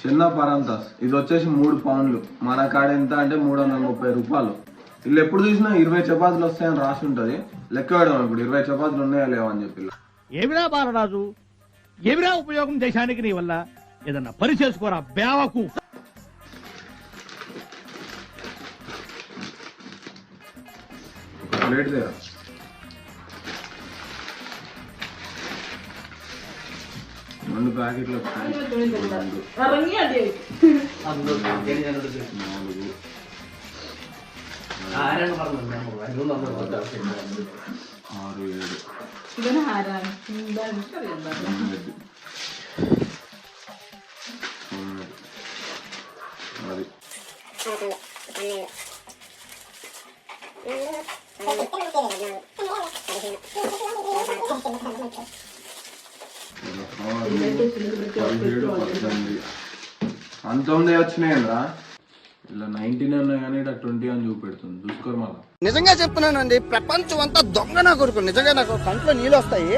చిన్న పరంతాస్ ఇది వచ్చేసి 3 పౌండ్లు. మన కాడ ఎంత అంటే 330 రూపాయలు. వీళ్ళు ఎప్పుడు చూసినా 20 చపాతీలు వస్తాయని రాసి ఉంటది. లెక్క పెడదాం ఇప్పుడు 20 చపాతీలు ఉన్నాయా లేవా అని చెప్పి. ఏమిరా బాలరాజు, ఏమిరా ఉపయోగం దేశానికి నీ వల్ల? ఏదన్నా పని చేసుకోరా బేవకు. ప్లేట్ దేరా 2 ప్యాకెట్లు 19 వచ్చినాయండ్రా. ఇలా 19 ఉన్నాయి కానీ ఇక్కడ 20 అని చూపెడుతుంది. చూసుకోరు మళ్ళా. నిజంగా చెప్తున్నానండి, ప్రపంచం అంతా దొంగ నా కొడుకు. నిజంగా నాకు కంట్లో నీళ్ళు వస్తాయి.